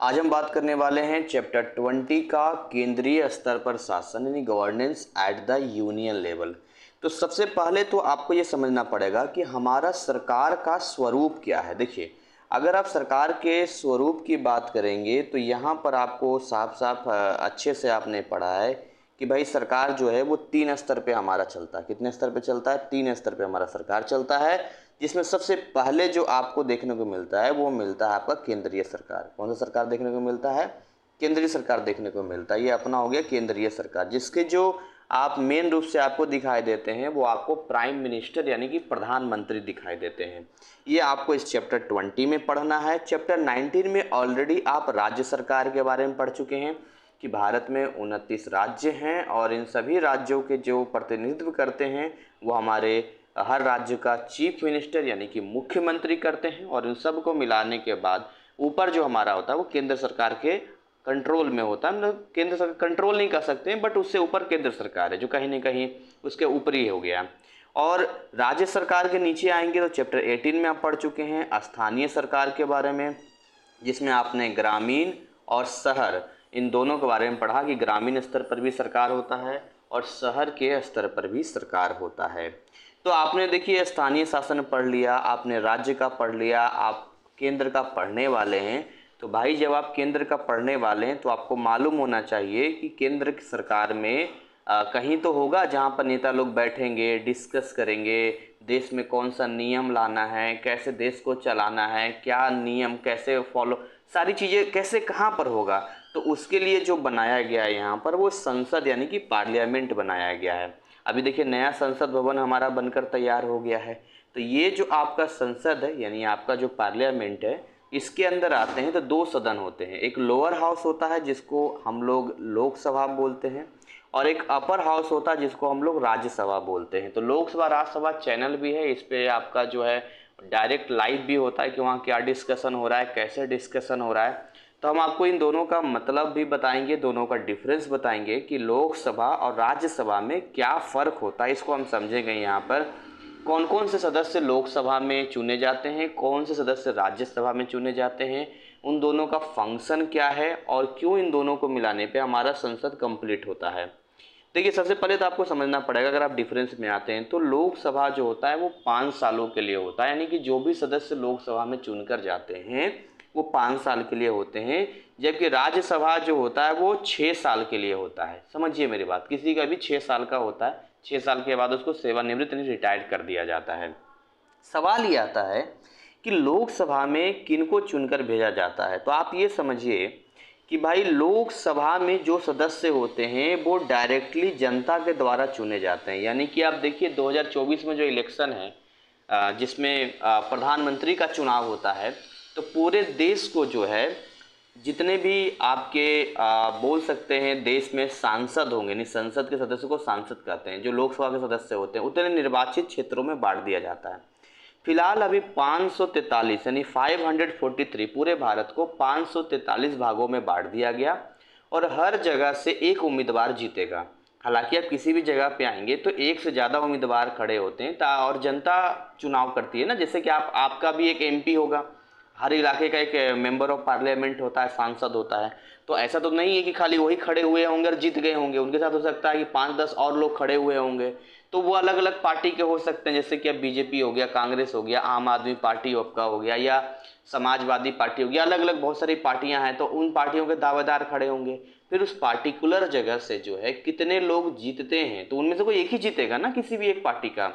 आज हम बात करने वाले हैं चैप्टर 20 का केंद्रीय स्तर पर शासन यानी governance at the union level. तो सबसे पहले तो आपको ये समझना पड़ेगा कि हमारा सरकार का स्वरूप क्या है। देखिए, अगर आप सरकार के स्वरूप की बात करेंगे तो यहाँ पर आपको साफ साफ अच्छे से आपने पढ़ा है कि भाई सरकार जो है वो 3 स्तर पे हमारा चलता है। कितने स्तर पे चलता है? 3 स्तर पे हमारा सरकार चलता है, जिसमें सबसे पहले जो आपको देखने को मिलता है वो मिलता है आपका केंद्रीय सरकार। कौन सा सरकार देखने को मिलता है? केंद्रीय सरकार देखने को मिलता है। ये अपना हो गया केंद्रीय सरकार, जिसके जो आप मेन रूप से आपको दिखाई देते हैं वो आपको प्राइम मिनिस्टर यानी कि प्रधानमंत्री दिखाई देते हैं। ये आपको इस चैप्टर 20 में पढ़ना है। चैप्टर 19 में ऑलरेडी आप राज्य सरकार के बारे में पढ़ चुके हैं कि भारत में 29 राज्य हैं और इन सभी राज्यों के जो प्रतिनिधित्व करते हैं वो हमारे हर राज्य का चीफ मिनिस्टर यानी कि मुख्यमंत्री करते हैं। और इन सब को मिलाने के बाद ऊपर जो हमारा होता है वो केंद्र सरकार के कंट्रोल में होता है। मतलब केंद्र सरकार कंट्रोल नहीं कर सकते हैं, बट उससे ऊपर केंद्र सरकार है जो कहीं ना कहीं उसके ऊपर ही हो गया। और राज्य सरकार के नीचे आएंगे तो चैप्टर 18 में आप पढ़ चुके हैं स्थानीय सरकार के बारे में, जिसमें आपने ग्रामीण और शहर इन दोनों के बारे में पढ़ा कि ग्रामीण स्तर पर भी सरकार होता है और शहर के स्तर पर भी सरकार होता है। तो आपने देखिए स्थानीय शासन पढ़ लिया, आपने राज्य का पढ़ लिया, आप केंद्र का पढ़ने वाले हैं। तो भाई जब आप केंद्र का पढ़ने वाले हैं तो आपको मालूम होना चाहिए कि केंद्र की सरकार में कहीं तो होगा जहाँ पर नेता लोग बैठेंगे, डिस्कस करेंगे देश में कौन सा नियम लाना है, कैसे देश को चलाना है, क्या नियम कैसे फॉलो, सारी चीज़ें कैसे कहाँ पर होगा। तो उसके लिए जो बनाया गया है यहाँ पर वो संसद यानी कि पार्लियामेंट बनाया गया है। अभी देखिए नया संसद भवन हमारा बनकर तैयार हो गया है। तो ये जो आपका संसद है यानी आपका जो पार्लियामेंट है, इसके अंदर आते हैं तो 2 सदन होते हैं। एक लोअर हाउस होता है जिसको हम लोग लोकसभा बोलते हैं, और एक अपर हाउस होता है जिसको हम लोग राज्यसभा बोलते हैं। तो लोकसभा राज्यसभा चैनल भी है, इस पर आपका जो है डायरेक्ट लाइव भी होता है कि वहाँ क्या डिस्कशन हो रहा है, कैसे डिस्कशन हो रहा है। तो हम आपको इन दोनों का मतलब भी बताएंगे, दोनों का डिफरेंस बताएंगे कि लोकसभा और राज्यसभा में क्या फ़र्क होता है। इसको हम समझेंगे यहाँ पर कौन कौन से सदस्य लोकसभा में चुने जाते हैं, कौन से सदस्य राज्यसभा में चुने जाते हैं, उन दोनों का फंक्शन क्या है और क्यों इन दोनों को मिलाने पे हमारा संसद कंप्लीट होता है। देखिए सबसे पहले तो आपको समझना पड़ेगा, अगर आप डिफरेंस में आते हैं तो लोकसभा जो होता है वो 5 सालों के लिए होता है, यानी कि जो भी सदस्य लोकसभा में चुनकर जाते हैं वो 5 साल के लिए होते हैं। जबकि राज्यसभा जो होता है वो 6 साल के लिए होता है। समझिए मेरी बात, किसी का भी 6 साल का होता है, 6 साल के बाद उसको सेवानिवृत्त यानी रिटायर्ड कर दिया जाता है। सवाल ये आता है कि लोकसभा में किनको चुनकर भेजा जाता है। तो आप ये समझिए कि भाई लोकसभा में जो सदस्य होते हैं वो डायरेक्टली जनता के द्वारा चुने जाते हैं। यानी कि आप देखिए 2024 में जो इलेक्शन है जिसमें प्रधानमंत्री का चुनाव होता है, तो पूरे देश को जो है जितने भी आपके बोल सकते हैं देश में सांसद होंगे, नहीं संसद के सदस्य को सांसद कहते हैं, जो लोकसभा के सदस्य होते हैं उतने निर्वाचित क्षेत्रों में बांट दिया जाता है। फिलहाल अभी 543 यानी 543 पूरे भारत को 543 भागों में बांट दिया गया और हर जगह से एक उम्मीदवार जीतेगा। हालांकि आप किसी भी जगह पे आएंगे तो एक से ज़्यादा उम्मीदवार खड़े होते हैं और जनता चुनाव करती है ना। जैसे कि आपका भी एक एमपी होगा, हर इलाके का एक मेंबर ऑफ पार्लियामेंट होता है, सांसद होता है। तो ऐसा तो नहीं है कि खाली वही खड़े हुए होंगे और जीत गए होंगे, उनके साथ हो सकता है कि 5-10 और लोग खड़े हुए होंगे। तो वो अलग अलग पार्टी के हो सकते हैं, जैसे कि अब बीजेपी हो गया, कांग्रेस हो गया, आम आदमी पार्टी आपका हो गया या समाजवादी पार्टी हो गया, अलग अलग बहुत सारी पार्टियां हैं। तो उन पार्टियों के दावेदार खड़े होंगे। फिर उस पार्टिकुलर जगह से जो है कितने लोग जीतते हैं, तो उनमें से कोई एक ही जीतेगा ना किसी भी एक पार्टी का।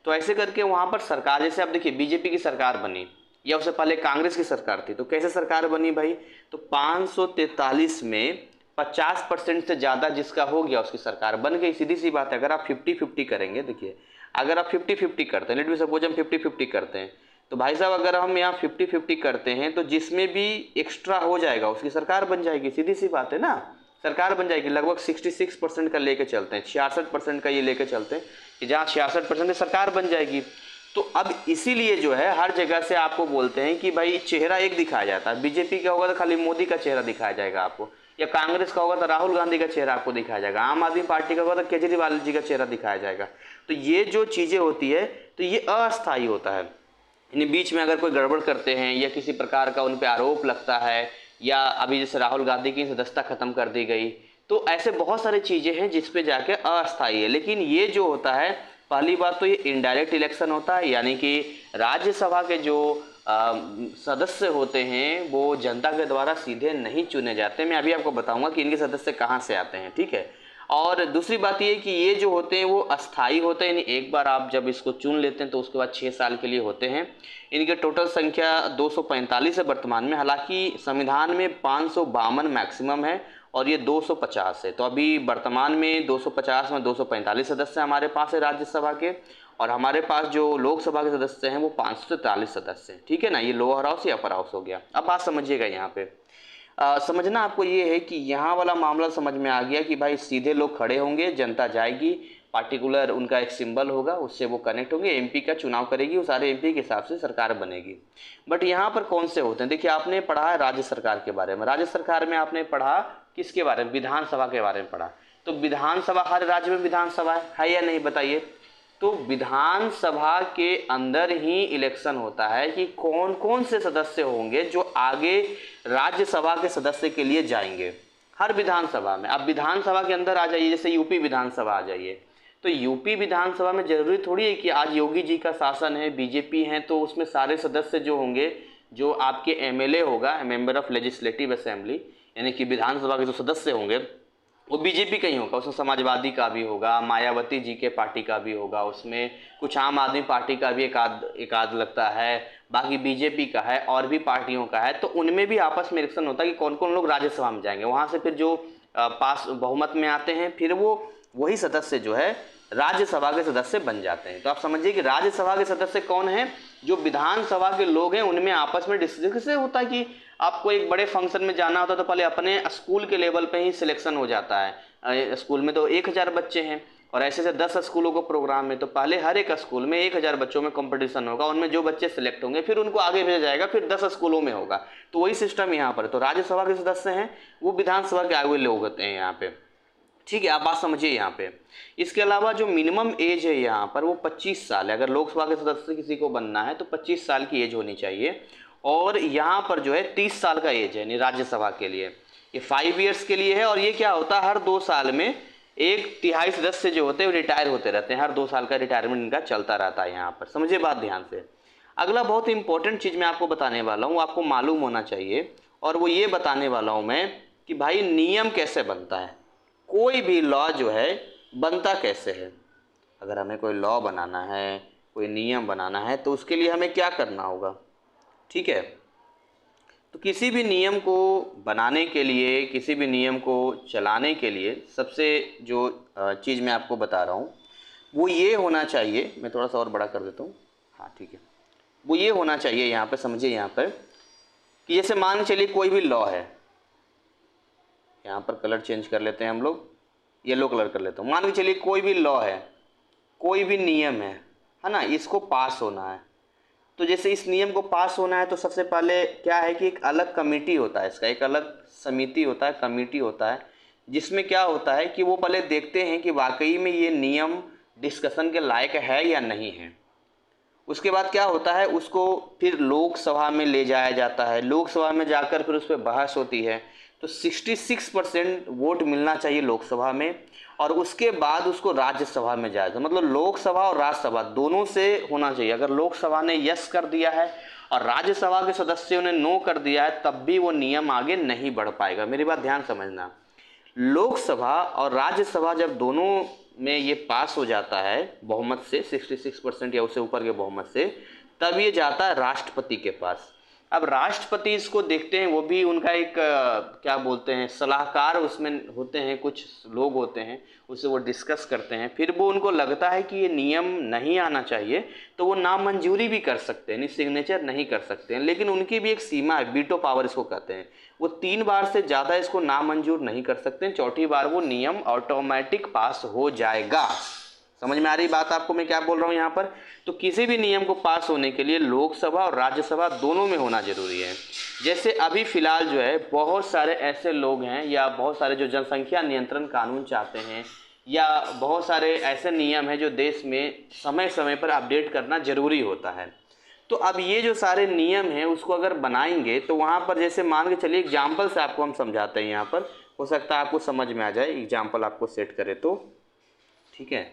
तो ऐसे करके वहाँ पर सरकार, जैसे आप देखिए बीजेपी की सरकार बनी या उससे पहले कांग्रेस की सरकार थी, तो कैसे सरकार बनी भाई? तो 543 में 50% से ज़्यादा जिसका हो गया उसकी सरकार बन गई। सीधी सी बात है। अगर आप 50-50 करेंगे, देखिए अगर आप 50-50 करते हैं, लेट बी सपोज हम 50-50 करते हैं, तो भाई साहब अगर हम यहाँ 50-50 करते हैं तो जिसमें भी एक्स्ट्रा हो जाएगा उसकी सरकार बन जाएगी। सीधी सी बात है ना, सरकार बन जाएगी। लगभग 66% का लेके चलते हैं, 66% का ये लेके चलते हैं कि जहाँ 66% सरकार बन जाएगी। तो अब इसीलिए जो है हर जगह से आपको बोलते हैं कि भाई चेहरा एक दिखाया जाता है। बीजेपी का होगा तो खाली मोदी का चेहरा दिखाया जाएगा आपको, या कांग्रेस का होगा तो राहुल गांधी का चेहरा आपको दिखाया जाएगा, आम आदमी पार्टी का होगा तो केजरीवाल जी का चेहरा दिखाया जाएगा। तो ये जो चीज़ें होती है तो ये अस्थायी होता है। यानी बीच में अगर कोई गड़बड़ करते हैं या किसी प्रकार का उन पर आरोप लगता है या अभी जैसे राहुल गांधी की सदस्यता खत्म कर दी गई। तो ऐसे बहुत सारी चीज़ें हैं जिस पे जाके अस्थायी है। लेकिन ये जो होता है, पहली बात तो ये इनडायरेक्ट इलेक्शन होता है, यानी कि राज्यसभा के जो सदस्य होते हैं वो जनता के द्वारा सीधे नहीं चुने जाते। मैं अभी आपको बताऊंगा कि इनके सदस्य कहाँ से आते हैं, ठीक है। और दूसरी बात ये कि ये जो होते हैं वो अस्थाई होते हैं, यानी एक बार आप जब इसको चुन लेते हैं तो उसके बाद 6 साल के लिए होते हैं। इनके टोटल संख्या 245 है वर्तमान में, हालांकि संविधान में 552 मैक्सिमम है और ये 250 है। तो अभी वर्तमान में 250 में 245 सदस्य हमारे पास है राज्यसभा के, और हमारे पास जो लोकसभा के सदस्य हैं वो 543 सदस्य हैं, ठीक है ना। ये लोअर हाउस या अपर हाउस हो गया। अब बात समझिएगा यहाँ पे, समझना आपको ये है कि यहाँ वाला मामला समझ में आ गया कि भाई सीधे लोग खड़े होंगे, जनता जाएगी, पार्टिकुलर उनका एक सिंबल होगा, उससे वो कनेक्ट होंगे, एमपी का चुनाव करेगी, उस सारे एमपी के हिसाब से सरकार बनेगी। बट यहाँ पर कौन से होते हैं, देखिए आपने पढ़ा है राज्य सरकार के बारे में। राज्य सरकार में आपने पढ़ा किसके बारे में, विधानसभा के बारे में पढ़ा। तो विधानसभा, हर राज्य में विधानसभा है या नहीं बताइए। तो विधानसभा के अंदर ही इलेक्शन होता है कि कौन कौन से सदस्य होंगे जो आगे राज्यसभा के सदस्य के लिए जाएंगे हर विधानसभा में। अब विधानसभा के अंदर आ जाइए, जैसे यूपी विधानसभा आ जाइए, तो यूपी विधानसभा में जरूरी थोड़ी है कि आज योगी जी का शासन है, बीजेपी है, तो उसमें सारे सदस्य जो होंगे, जो आपके एमएलए होगा, मेंबर ऑफ लेजिस्लेटिव असेंबली, यानी कि विधानसभा के जो सदस्य होंगे वो बीजेपी का ही होगा। उसमें समाजवादी का भी होगा, मायावती जी के पार्टी का भी होगा, उसमें कुछ आम आदमी पार्टी का भी एक आध लगता है, बाकी बीजेपी का है और भी पार्टियों का है। तो उनमें भी आपस में इलेक्शन होता है कि कौन कौन लोग राज्यसभा में जाएंगे। वहाँ से फिर जो पास बहुमत में आते हैं, फिर वो वही सदस्य जो है राज्यसभा के सदस्य बन जाते हैं। तो आप समझिए कि राज्यसभा के सदस्य कौन हैं, जो विधानसभा के लोग हैं, उनमें आपस में डिस्कशन होता है कि आपको एक बड़े फंक्शन में जाना होता है तो पहले अपने स्कूल के लेवल पे ही सिलेक्शन हो जाता है। स्कूल में तो 1000 बच्चे हैं और ऐसे से 10 स्कूलों को प्रोग्राम है, तो पहले हर एक स्कूल में 1000 बच्चों में कंपटीशन होगा, उनमें जो बच्चे सिलेक्ट होंगे फिर उनको आगे भेजा जाएगा, फिर 10 स्कूलों में होगा। तो वही सिस्टम यहाँ पर। तो राज्यसभा के सदस्य हैं वो विधानसभा के आए हुए लोग होते हैं यहाँ पे, ठीक है। आप बात समझिए यहाँ पे। इसके अलावा जो मिनिमम एज है यहाँ पर वो 25 साल है। अगर लोकसभा के सदस्य किसी को बनना है तो 25 साल की एज होनी चाहिए। और यहाँ पर जो है 30 साल का एज है राज्यसभा के लिए, ये 5 ईयर्स के लिए है। और ये क्या होता है, हर 2 साल में 1/3 सदस्य जो होते हैं वो रिटायर होते रहते हैं, हर 2 साल का रिटायरमेंट इनका चलता रहता है यहाँ पर। समझिए बात ध्यान से। अगला बहुत इंपॉर्टेंट चीज़ मैं आपको बताने वाला हूँ, आपको मालूम होना चाहिए, और वो ये बताने वाला हूँ मैं कि भाई नियम कैसे बनता है, कोई भी लॉ जो है बनता कैसे है। अगर हमें कोई लॉ बनाना है, कोई नियम बनाना है, तो उसके लिए हमें क्या करना होगा, ठीक है। तो किसी भी नियम को बनाने के लिए, किसी भी नियम को चलाने के लिए सबसे जो चीज़ मैं आपको बता रहा हूँ वो ये होना चाहिए, मैं थोड़ा सा और बड़ा कर देता हूँ, हाँ ठीक है। वो ये होना चाहिए यहाँ पर, समझिए यहाँ पर कि जैसे मान के चलिए कोई भी लॉ है, यहाँ पर कलर चेंज कर लेते हैं हम लोग, येलो कलर कर लेता हूँ। मान के चलिए कोई भी लॉ है, कोई भी नियम है ना, इसको पास होना है। तो जैसे इस नियम को पास होना है तो सबसे पहले क्या है कि एक अलग कमेटी होता है, इसका एक अलग समिति होता है, कमेटी होता है, जिसमें क्या होता है कि वो पहले देखते हैं कि वाकई में ये नियम डिस्कशन के लायक है या नहीं है। उसके बाद क्या होता है, उसको फिर लोकसभा में ले जाया जाता है, लोकसभा में जाकर फिर उस पर बहस होती है। तो 66% वोट मिलना चाहिए लोकसभा में, और उसके बाद उसको राज्यसभा में जाएगा। मतलब लोकसभा और राज्यसभा दोनों से होना चाहिए। अगर लोकसभा ने यस कर दिया है और राज्यसभा के सदस्यों ने नो कर दिया है, तब भी वो नियम आगे नहीं बढ़ पाएगा। मेरी बात ध्यान समझना, लोकसभा और राज्यसभा जब दोनों में ये पास हो जाता है बहुमत से, 66% या उससे ऊपर के बहुमत से, तब ये जाता है राष्ट्रपति के पास। अब राष्ट्रपति इसको देखते हैं, वो भी उनका एक क्या बोलते हैं सलाहकार उसमें होते हैं, कुछ लोग होते हैं, उससे वो डिस्कस करते हैं। फिर वो उनको लगता है कि ये नियम नहीं आना चाहिए तो वो नामंजूरी भी कर सकते हैं, सिग्नेचर नहीं कर सकते हैं। लेकिन उनकी भी एक सीमा है, वीटो पावर इसको कहते हैं। वो 3 बार से ज़्यादा इसको नामंजूर नहीं कर सकते हैं, चौथी बार वो नियम ऑटोमेटिक पास हो जाएगा। समझ में आ रही बात आपको मैं क्या बोल रहा हूँ यहाँ पर। तो किसी भी नियम को पास होने के लिए लोकसभा और राज्यसभा दोनों में होना जरूरी है। जैसे अभी फिलहाल जो है बहुत सारे ऐसे लोग हैं, या बहुत सारे जो जनसंख्या नियंत्रण कानून चाहते हैं, या बहुत सारे ऐसे नियम हैं जो देश में समय समय पर अपडेट करना जरूरी होता है। तो अब ये जो सारे नियम हैं उसको अगर बनाएंगे तो वहाँ पर जैसे मान के चलिए एग्जाम्पल से आपको हम समझाते हैं, यहाँ पर हो सकता है आपको समझ में आ जाए, एग्जाम्पल आपको सेट करे तो ठीक है।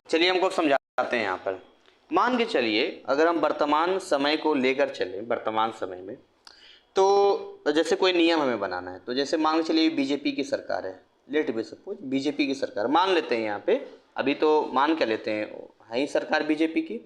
चलिए हमको समझाते हैं यहाँ पर। मान के चलिए अगर हम वर्तमान समय को लेकर चलें, वर्तमान समय में तो जैसे कोई नियम हमें बनाना है, तो जैसे मान के चलिए बीजेपी की सरकार है, लेट बी सपोज बीजेपी की सरकार मान लेते हैं यहाँ पे, अभी तो मान क्या लेते हैं, है ही सरकार बीजेपी की।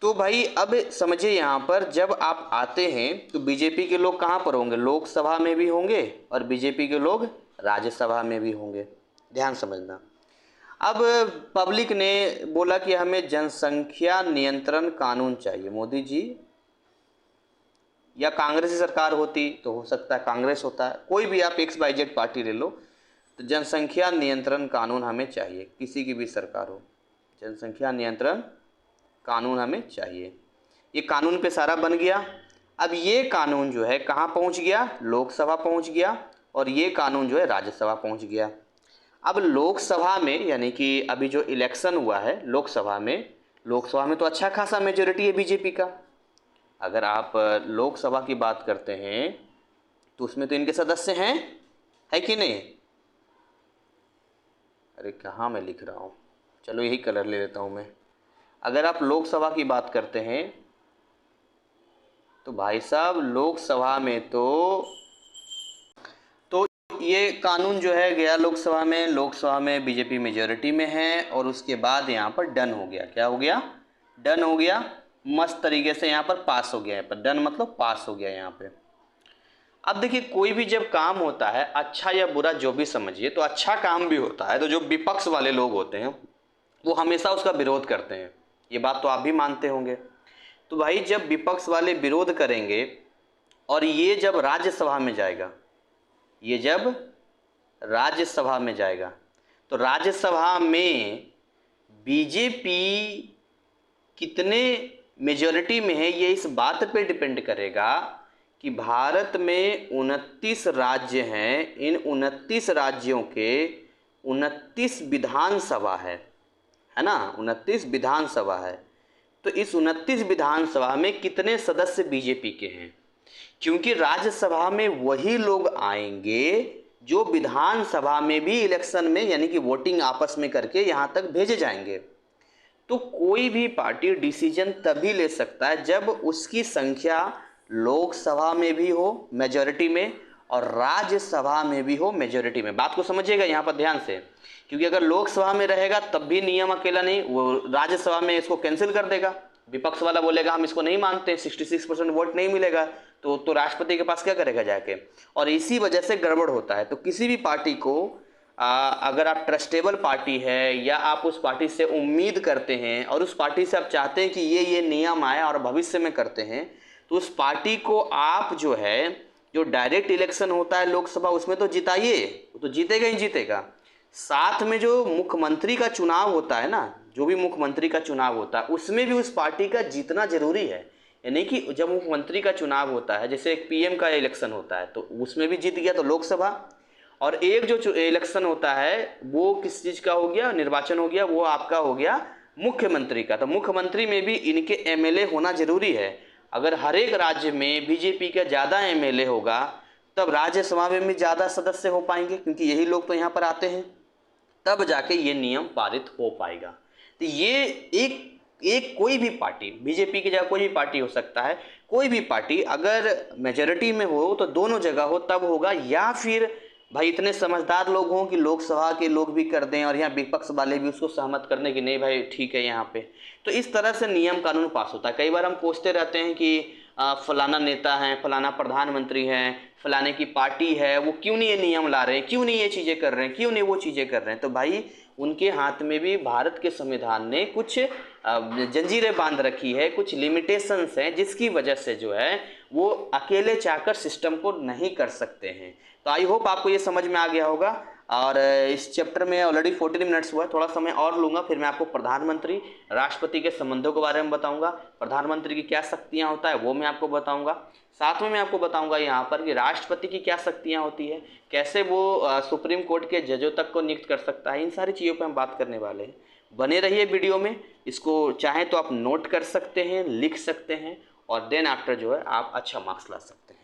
तो भाई अब समझिए यहाँ पर जब आप आते हैं तो बीजेपी के लोग कहाँ पर होंगे, लोकसभा में भी होंगे और बीजेपी के लोग राज्यसभा में भी होंगे, ध्यान समझना। अब पब्लिक ने बोला कि हमें जनसंख्या नियंत्रण कानून चाहिए, मोदी जी या कांग्रेस की सरकार होती तो हो सकता है कांग्रेस होता है, कोई भी आप XYZ पार्टी ले लो, तो जनसंख्या नियंत्रण कानून हमें चाहिए, किसी की भी सरकार हो, जनसंख्या नियंत्रण कानून हमें चाहिए। ये कानून पे सारा बन गया। अब ये कानून जो है कहाँ पहुँच गया, लोकसभा पहुँच गया, और ये कानून जो है राज्यसभा पहुँच गया। अब लोकसभा में यानी कि अभी जो इलेक्शन हुआ है लोकसभा में तो अच्छा खासा मेजोरिटी है बीजेपी का। अगर आप लोकसभा की बात करते हैं तो उसमें तो इनके सदस्य हैं, है कि नहीं? अरे कहाँ मैं लिख रहा हूँ, चलो यही कलर ले लेता हूँ मैं। अगर आप लोकसभा की बात करते हैं तो भाई साहब लोकसभा में तो ये कानून जो है गया लोकसभा में बीजेपी मेजॉरिटी में है, और उसके बाद यहाँ पर डन हो गया। क्या हो गया? डन हो गया, मस्त तरीके से यहाँ पर पास हो गया है, पर डन मतलब पास हो गया यहाँ पे। अब देखिए कोई भी जब काम होता है, अच्छा या बुरा जो भी समझिए, तो अच्छा काम भी होता है तो जो विपक्ष वाले लोग होते हैं वो हमेशा उसका विरोध करते हैं, ये बात तो आप भी मानते होंगे। तो भाई जब विपक्ष वाले विरोध करेंगे और ये जब राज्यसभा में जाएगा, ये जब राज्यसभा में जाएगा तो राज्यसभा में बीजेपी कितने मेजॉरिटी में है, ये इस बात पे डिपेंड करेगा कि भारत में 29 राज्य हैं, इन 29 राज्यों के 29 विधानसभा है ना, 29 विधानसभा है। तो इस 29 विधानसभा में कितने सदस्य बीजेपी के हैं, क्योंकि राज्यसभा में वही लोग आएंगे जो विधानसभा में भी इलेक्शन में यानी कि वोटिंग आपस में करके यहाँ तक भेजे जाएंगे। तो कोई भी पार्टी डिसीजन तभी ले सकता है जब उसकी संख्या लोकसभा में भी हो मेजॉरिटी में और राज्यसभा में भी हो मेजॉरिटी में। बात को समझिएगा यहाँ पर ध्यान से, क्योंकि अगर लोकसभा में रहेगा तब भी नियम अकेला नहीं, वो राज्यसभा में इसको कैंसिल कर देगा। विपक्ष वाला बोलेगा हम इसको नहीं मानते, 66% वोट नहीं मिलेगा, तो राष्ट्रपति के पास क्या करेगा जाके, और इसी वजह से गड़बड़ होता है। तो किसी भी पार्टी को अगर आप ट्रस्टेबल पार्टी है या आप उस पार्टी से उम्मीद करते हैं और उस पार्टी से आप चाहते हैं कि ये नियम आए और भविष्य में करते हैं, तो उस पार्टी को आप जो है जो डायरेक्ट इलेक्शन होता है लोकसभा उसमें तो जिताइए, वो तो जीतेगा ही जीतेगा। साथ में जो मुख्यमंत्री का चुनाव होता है ना, जो भी मुख्यमंत्री का चुनाव होता है उसमें भी उस पार्टी का जीतना जरूरी है। यानी कि जब मुख्यमंत्री का चुनाव होता है, जैसे एक PM का इलेक्शन होता है तो उसमें भी जीत गया तो लोकसभा, और एक जो इलेक्शन होता है वो किस चीज़ का हो गया, निर्वाचन हो गया, वो आपका हो गया मुख्यमंत्री का। तो मुख्यमंत्री में भी इनके MLA होना जरूरी है। अगर हर एक राज्य में बीजेपी का ज़्यादा MLA होगा तब राज्यसभा में भी ज़्यादा सदस्य हो पाएंगे, क्योंकि यही लोग तो यहाँ पर आते हैं, तब जाके ये नियम पारित हो पाएगा। तो ये एक कोई भी पार्टी, बीजेपी की जगह कोई भी पार्टी हो सकता है, कोई भी पार्टी अगर मेजॉरिटी में हो तो दोनों जगह हो तब होगा, या फिर भाई इतने समझदार लोग हों कि लोकसभा के लोग भी कर दें और यहाँ विपक्ष वाले भी उसको सहमत करने की नहीं भाई ठीक है यहाँ पे। तो इस तरह से नियम कानून पास होता है। कई बार हम पूछते रहते हैं कि फलाना नेता है, फलाना प्रधानमंत्री हैं, फलाने की पार्टी है, वो क्यों नहीं ये नियम ला रहे हैं, क्यों नहीं ये चीज़ें कर रहे हैं, क्यों नहीं वो चीज़ें कर रहे हैं। तो भाई उनके हाथ में भी भारत के संविधान ने कुछ जंजीरें बांध रखी है, कुछ लिमिटेशंस हैं, जिसकी वजह से जो है वो अकेले चाहकर सिस्टम को नहीं कर सकते हैं। तो आई होप आपको ये समझ में आ गया होगा। और इस चैप्टर में ऑलरेडी 14 मिनट्स हुआ है, थोड़ा समय और लूँगा, फिर मैं आपको प्रधानमंत्री राष्ट्रपति के संबंधों के बारे में बताऊंगा, प्रधानमंत्री की क्या शक्तियाँ होता है वो मैं आपको बताऊंगा। साथ में मैं आपको बताऊंगा यहाँ पर कि राष्ट्रपति की क्या शक्तियाँ होती है, कैसे वो सुप्रीम कोर्ट के जजों तक को नियुक्त कर सकता है। इन सारी चीज़ों पर हम बात करने वाले हैं। बने रहिए वीडियो में, इसको चाहें तो आप नोट कर सकते हैं, लिख सकते हैं और देन आफ्टर जो है आप अच्छा मार्क्स ला सकते हैं।